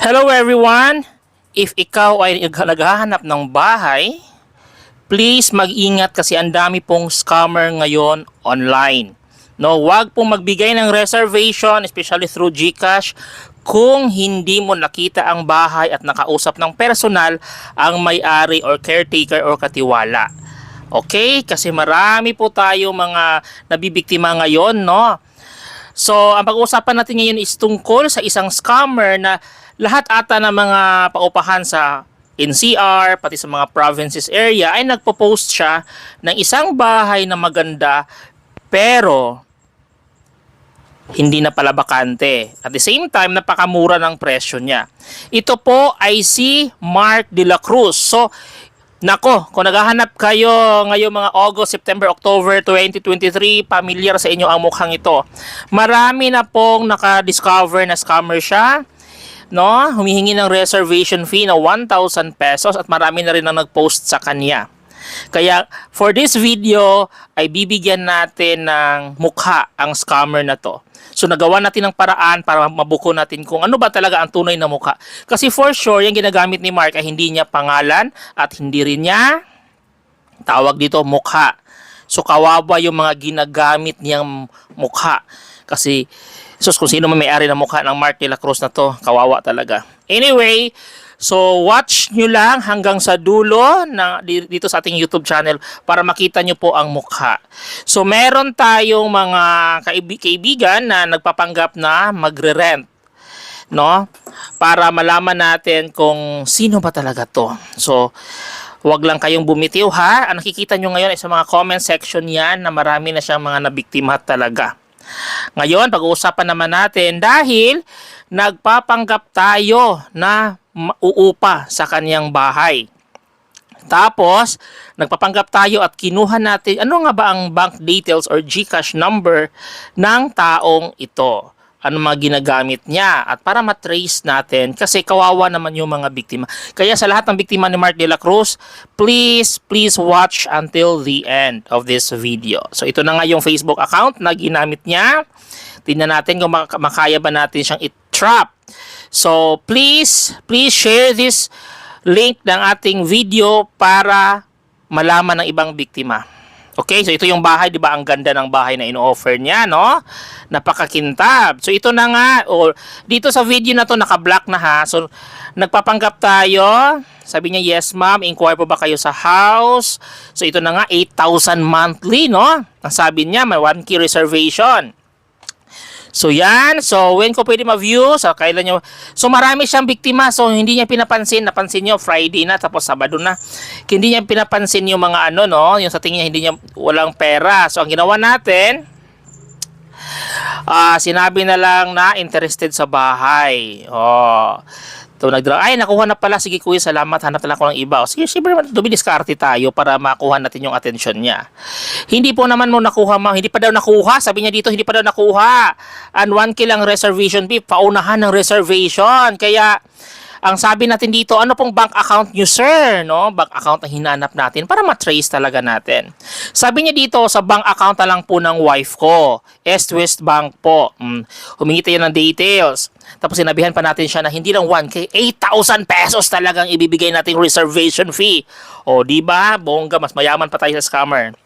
Hello everyone! If ikaw ay naghahanap ng bahay, please mag-ingat kasi ang dami pong scammer ngayon online. No, wag pong magbigay ng reservation, especially through GCash, kung hindi mo nakita ang bahay at nakausap ng personal ang may-ari or caretaker or katiwala. Okay? Kasi marami po tayo mga nabibiktima ngayon, no? So, ang pag-uusapan natin ngayon is tungkol sa isang scammer na lahat ata ng mga paupahan sa NCR, pati sa mga provinces area ay nagpo-post siya ng isang bahay na maganda pero hindi na pala bakante. At the same time, napakamura ng presyo niya. Ito po ay si Mark de la Cruz. So, nako, kung naghahanap kayo ngayong mga August, September, October 2023, familiar sa inyo ang mukhang ito. Marami na pong naka-discover na scammer siya. No, humihingi ng reservation fee na 1,000 pesos at marami na rin ang nag-post sa kanya. Kaya for this video ay bibigyan natin ng mukha ang scammer na to. So nagawa natin ng paraan para mabuko natin kung ano ba talaga ang tunay na mukha. Kasi for sure, yung ginagamit ni Mark ay hindi niya pangalan at hindi rin niya tawag dito mukha. So kawawa yung mga ginagamit niyang mukha. Kasi kung sino man may-ari ng mukha ng Mark de la Cruz na to, kawawa talaga. Anyway, so watch nyo lang hanggang sa dulo na dito sa ating YouTube channel para makita nyo po ang mukha. So meron tayong mga kaibigan na nagpapanggap na magre-rent, no? Para malaman natin kung sino ba talaga to. So wag lang kayong bumitiw ha. Ang nakikita nyo ngayon ay sa mga comment section yan na marami na siyang mga nabiktima talaga. Ngayon, pag-uusapan naman natin dahil nagpapanggap tayo na uupa sa kanyang bahay. Tapos, nagpapanggap tayo at kinuha natin ano nga ba ang bank details or GCash number ng taong ito. Ano mga ginagamit niya at para matrace natin kasi kawawa naman yung mga biktima. Kaya sa lahat ng biktima ni Mark de la Cruz, please watch until the end of this video. So ito na nga yung Facebook account na ginamit niya. Tingnan natin kung makaya ba natin siyang i-trap. So please share this link ng ating video para malaman ng ibang biktima. Okay, so ito yung bahay, di ba? Ang ganda ng bahay na ino-offer niya, no? Napakakintab. So ito na nga, dito sa video na to naka-block na ha. So nagpapanggap tayo. Sabi niya, yes ma'am, inquire po ba kayo sa house? So ito na nga, 8,000 monthly, no? Ang sabi niya, may 1K reservation. So yan, so when ko pwede ma-view, so kailan nyo, so marami siyang biktima, so hindi niya pinapansin, napansin nyo, Friday na, tapos Sabado na, hindi niya pinapansin yung mga ano, no, yung sa tingin niya, hindi niya, walang pera. So ang ginawa natin, sinabi na lang na interested sa bahay. Ay, nakuha na pala. Sige kuya, salamat. Hanap na lang ako ng iba. Sige, siyempre, dumidiskarte tayo para makuha natin yung atensyon niya. Hindi po naman mo nakuha, hindi pa daw nakuha. Sabi niya dito, hindi pa daw nakuha. And 1K lang reservation fee. Paunahan ng reservation. Kaya, ang sabi natin dito, ano pong bank account nyo, sir? No? Bank account na hinanap natin para matrace talaga natin. Sabi niya dito, sa bank account na lang po ng wife ko. West Bank po. Humingi tayo ng details. Tapos sinabihan pa natin siya na hindi lang 1K, 8,000 pesos talagang ibibigay nating reservation fee. O, di ba? Bongga, mas mayaman pa tayo sa scammer.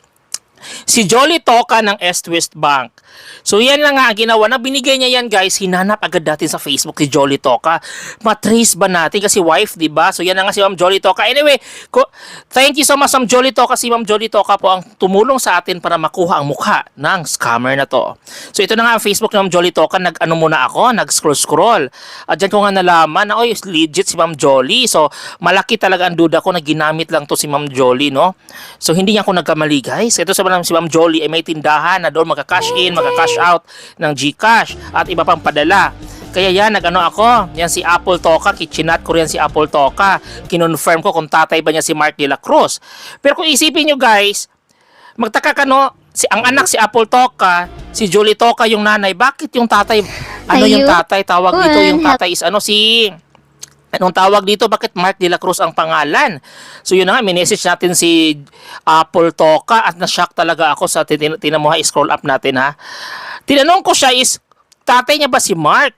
Si Jolly Toka ng West Bank. So yan lang nga ang ginawa na binigay niya yan guys. Hinanap agad natin sa Facebook si Jolly Toka. Matrace ba natin kasi wife, di ba? So yan na nga si Ma'am Jolly Toka. Anyway, thank you so much Ma'am Jolly Toka. Si Ma'am Jolly Toka po ang tumulong sa atin para makuha ang mukha ng scammer na to. So ito na nga ang Facebook ni Ma'am Jolly Toka. Nag-ano muna ako, nag-scroll. At dyan ko nga nalaman na legit si Ma'am Jolly. So malaki talaga ang duda ko na ginamit lang to si Ma'am Jolly, no? So hindi niya ako nagkamali guys. Ito sa si Ma'am Jolly ay may tindahan na doon magka-cash in, magka-cash out ng GCash at iba pang padala. Kaya yan, nag-ano ako, yan si Apple Toka, kitchenat ko rin si Apple Toka. Kinonfirm ko kung tatay ba niya si Mark de la Cruz. Pero kung isipin nyo guys, magtaka ka no, ang anak si Apple Toka, si Jolly Toka yung nanay, bakit yung tatay, yung tatay, tawag dito, yung tatay is anong tawag dito? Bakit Mark de la Cruz ang pangalan? So yun na nga, minessage natin si Apple Toka at na-shock talaga ako sa tinamuha, scroll up natin ha. Tinanong ko siya is, tatay niya ba si Mark?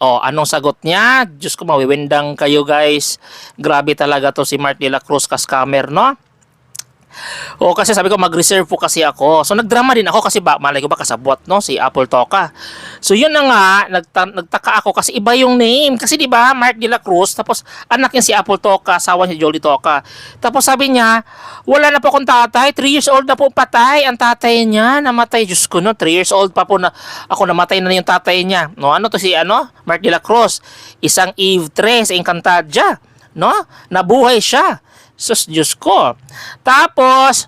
O, anong sagot niya? Diyos ko, mawiwindang kayo guys. Grabe talaga to si Mark de la Cruz ka scammer, no? O kasi sabi ko mag-reserve po kasi ako. So nagdrama din ako kasi malay ko ba kasabwat no si Apple Toka. So yun na nga nagtaka ako kasi iba yung name. Kasi 'di ba Mark de la Cruz tapos anak niya si Apple Toka, asawa niya Jolie Toka. Tapos sabi niya, wala na po akong tatay, 3 years old na po patay ang tatay niya, namatay. Diyos ko no, 3 years old pa po na ako, namatay na yung tatay niya. No, ano to si Mark de la Cruz, isang Eve 3 sa Encantadia, no? Nabuhay siya. Sus, Diyos ko. Tapos,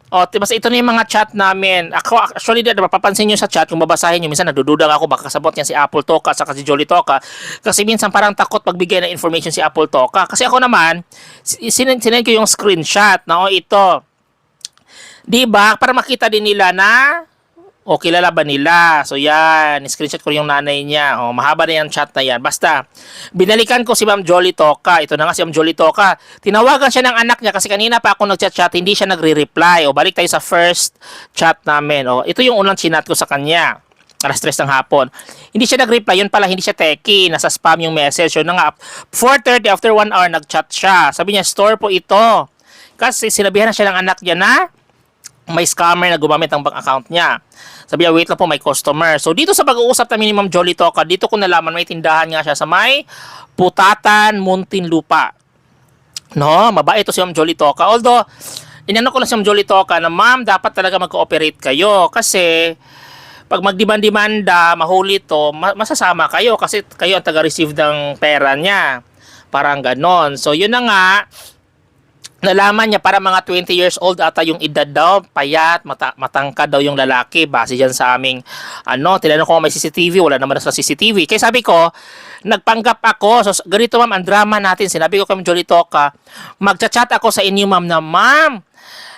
basta ito na yung mga chat namin. Ako, actually, mapapansin nyo sa chat, kung babasahin nyo, minsan nagdududang ako, baka kasabot niya si Apple Toka at si Jolie Toka. Kasi minsan parang takot pagbigay ng information si Apple Toka. Kasi ako naman, sinend ko yung screenshot na, ito. Diba? Para makita din nila na, kilala ba nila? So yan, screenshot ko yung nanay niya. Mahaba na yung chat na yan. Basta, binalikan ko si Ma'am Jolie Toka. Ito na nga si Ma'am Jolie Toka. Tinawagan siya ng anak niya kasi kanina pa ako nag-chat-chat, hindi siya nagre-reply. Balik tayo sa first chat namin. Ito yung unang chinat ko sa kanya. Alas 3 ng hapon. Hindi siya nag-reply. Yun pala, hindi siya techie. Nasa spam yung message. Yun na nga, 4:30 after 1 hour, nag-chat siya. Sabi niya, store po ito. Kasi sinabihan na siya ng anak niya na may scammer na gumamit ang bank account niya. Sabi niya, wait lang po, may customer. So, dito sa pag-uusap namin ni Ma'am Jolie Toka, dito ko nalaman, may tindahan nga siya sa may Putatan, Muntinlupa. No, mabait ito si Ma'am Jolie Toka. Although, inano ko lang si Ma'am Jolie Toka na, ma'am, dapat talaga mag-cooperate kayo. Kasi, pag magdimanda, mahuli to, masasama kayo. Kasi kayo ang taga-receive ng pera niya. Parang ganon. So, yun na nga, nalaman niya para mga 20 years old ata yung edad daw, payat, matangkad daw yung lalaki, base dyan sa aming, tinanong ko may CCTV, wala naman sa CCTV. Kaya sabi ko, nagpanggap ako, so ganito ma'am, ang drama natin, sinabi ko kay Jolie Toka, magchat-chat ako sa inyo ma'am na, ma'am,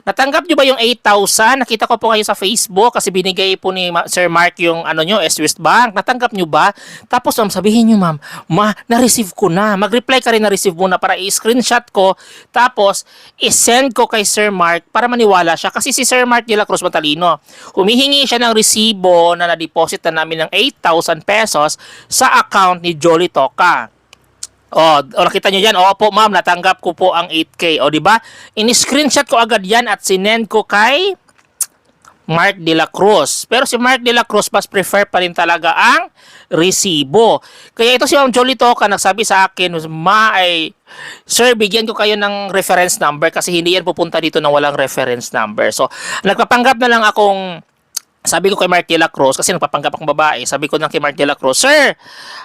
natanggap nyo ba yung 8,000? Nakita ko po kayo sa Facebook kasi binigay po ni Sir Mark yung nyo, S-West Bank. Natanggap nyo ba? Tapos sabihin nyo, ma'am, na-receive ko na. Mag-reply ka rin na-receive mo na para i-screenshot ko. Tapos, i-send ko kay Sir Mark para maniwala siya. Kasi si Sir Mark de la Cruz matalino. Humihingi siya ng resibo na na-deposit na namin ng 8,000 pesos sa account ni Jolie Toka. Nakita nyo yan? Opo, ma'am, natanggap ko po ang 8K. Di ba? In-screenshot ko agad yan at sinend ko kay Mark de la Cruz. Pero si Mark de la Cruz mas prefer pa rin talaga ang resibo. Kaya ito si Ma'am Jolie Toka nagsabi sa akin, sir, bigyan ko kayo ng reference number kasi hindi yan pupunta dito na walang reference number. So, nagpapanggap na lang akong sabi ko kay Mark de la Cruz, kasi nagpapanggap akong babae, sabi ko lang kay Mark de la Cruz, sir,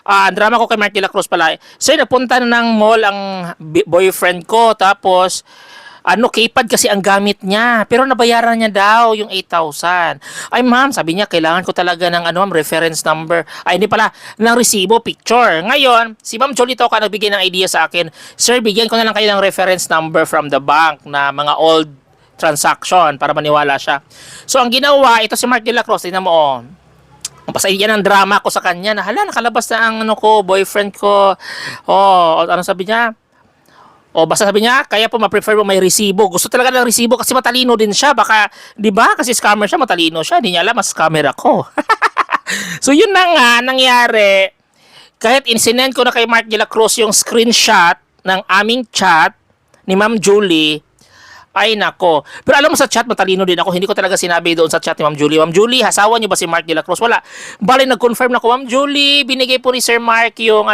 ang drama ko kay Mark de la Cruz pala, sir, napunta na ng mall ang boyfriend ko, tapos, keypad kasi ang gamit niya, pero nabayaran niya daw yung 8,000. Ay ma'am, sabi niya, kailangan ko talaga ng reference number, hindi pala, ng resibo, picture. Ngayon, si Ma'am Jolie Toka nagbigay ng idea sa akin, sir, bigyan ko na lang kayo ng reference number from the bank na mga old transaction para maniwala siya. So, ang ginawa, ito si Mark de la Cruz, tingnan mo, basta yan ang drama ko sa kanya, na nakalabas na ang boyfriend ko. Ano sabi niya? Basta sabi niya, kaya po ma-prefer mo may resibo. Gusto talaga ng resibo kasi matalino din siya. Baka, di ba? Kasi scammer siya, matalino siya. Hindi niya alam, mas scammer ako. So, yun na nga, nangyari. Kahit insinend ko na kay Mark de la Cruz yung screenshot ng aming chat ni Ma'am Julie, ay nako. Pero alam mo sa chat, matalino din ako. Hindi ko talaga sinabi doon sa chat ni Ma'am Julie. Ma'am Julie, hasawa niyo ba si Mark de la Cruz? Wala. Bali, nag-confirm na ko, Ma'am Julie, binigay po ni Sir Mark yung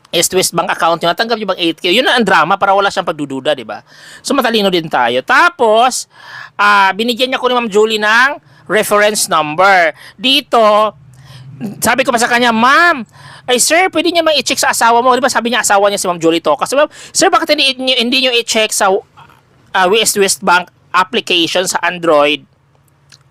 East-West Bank account niyo. Natanggap niyo bang 8K? Yun na ang drama para wala siyang pagdududa, di ba? So, matalino din tayo. Tapos, binigyan niya ko ni Ma'am Julie ng reference number. Dito, sabi ko pa sa kanya, ma'am, sir, pwede niya i-check sa asawa mo. Di ba sabi niya asawa niya si Ma'am Julie Toka. Kasi, ma'am, sir, bakit hindi niyo i-check sa West Bank application sa Android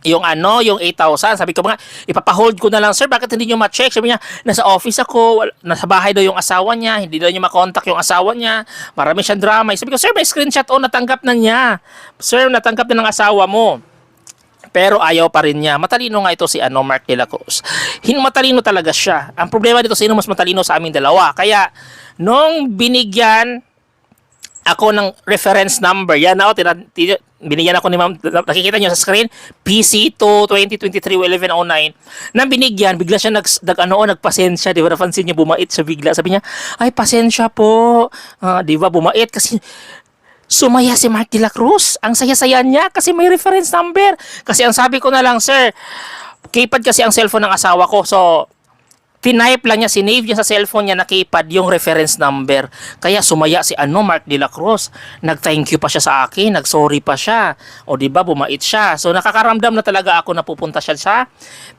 yung yung 8,000. Sabi ko mga, ipapahold ko na lang, sir, bakit hindi nyo ma-check? Sabi niya, nasa office ako, nasa bahay daw yung asawa niya, hindi daw niya makontak yung asawa niya, marami siyang drama. Sabi ko, sir, may screenshot, natanggap na niya. Sir, natanggap na ng asawa mo. Pero ayaw pa rin niya. Matalino nga ito si Mark de la Cruz. Matalino talaga siya. Ang problema dito, sino mas matalino sa aming dalawa. Kaya, nung binigyan ako ng reference number. Yan ako, binigyan ako ni ma'am, nakikita nyo sa screen, PC2 2023-1109. Nang binigyan, bigla siya nagpasensya, di ba? Napansin niya, bumait siya bigla. Sabi niya, ay, pasensya po. Di ba, bumait kasi sumaya si Mark de la Cruz. Ang saya-saya niya kasi may reference number. Kasi ang sabi ko na lang, sir, keypad kasi ang cellphone ng asawa ko. So, tinype lang niya, sinave niya sa cellphone niya na keypad yung reference number. Kaya sumaya si Mark de la Cruz. Nag-thank you pa siya sa akin, nag-sorry pa siya. O di ba bumait siya. So nakakaramdam na talaga ako na pupunta siya sa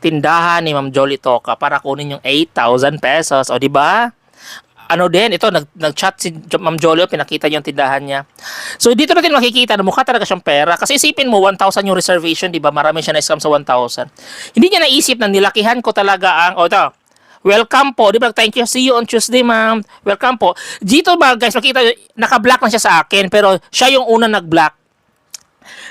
tindahan ni Ma'am Jolly Toca para kunin yung 8,000 pesos. O di ba? Ano din, ito, nag-chat si Ma'am Jolly, pinakita niya yung tindahan niya. So, dito natin makikita na mukha talaga siyang pera. Kasi isipin mo, 1,000 yung reservation, di ba? Marami siya na-scam sa 1,000. Hindi niya naisip na nilakihan ko talaga ang, ito, welcome po, di ba? Thank you, see you on Tuesday, ma'am. Welcome po. Dito ba, guys, makita, naka-block na siya sa akin, pero siya yung una nag-block.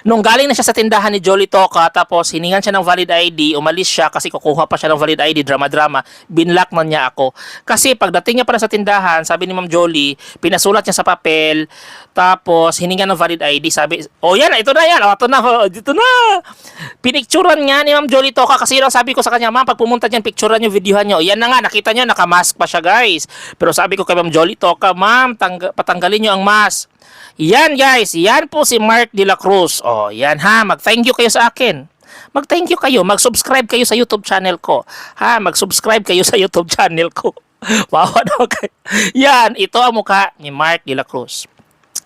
Nung galing na siya sa tindahan ni Jolly Toca, tapos hiningan siya ng valid ID, umalis siya kasi kukuha pa siya ng valid ID, drama-drama, binlock na niya ako. Kasi pagdating niya pala sa tindahan, sabi ni Ma'am Jolly, pinasulat niya sa papel, tapos hiningan ng valid ID, sabi, oh yan, ito na yan, oh, ito na, dito na. Pinicturan nga ni Ma'am Jolly Toca kasi lang sabi ko sa kanya, ma'am, pag pumunta dyan, picturean niyo, videohan niyo. Yan na nga, nakita niyo, nakamask pa siya, guys. Pero sabi ko kay Ma'am Jolly Toca, ma'am, patanggalin niyo ang mask. Yan guys, yan po si Mark de la Cruz. Oh, yan ha, mag-thank you kayo sa akin. Mag-thank you kayo, mag-subscribe kayo sa YouTube channel ko. Ha, mag-subscribe kayo sa YouTube channel ko. Wow, ano kayo? Yan, ito ang mukha ni Mark de la Cruz.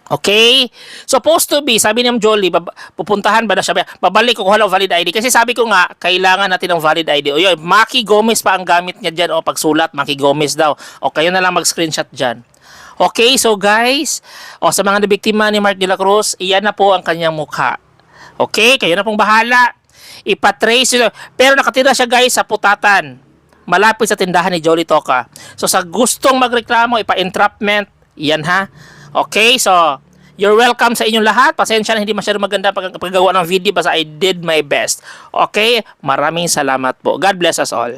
Okay? Supposed to be, sabi ni Ma'am Jolly, pupuntahan ba na siya? Babalik ko kuha ng valid ID. Kasi sabi ko nga, kailangan natin ng valid ID. O yun, Maki Gomez pa ang gamit niya dyan. O pagsulat, Maki Gomez daw. O kayo na lang mag-screenshot dyan. Okay, so guys, sa mga nabiktima ni Mark de la Cruz, iyan na po ang kanyang mukha. Okay, kayo na pong bahala. Ipatrace yun. Pero nakatira siya guys sa Putatan. Malapit sa tindahan ni Jolly Toca. So sa gustong magreklamo, ipa-entrapment, iyan ha. Okay, so you're welcome sa inyong lahat. Pasensya na hindi masyado maganda paggawa ng video basta I did my best. Okay, maraming salamat po. God bless us all.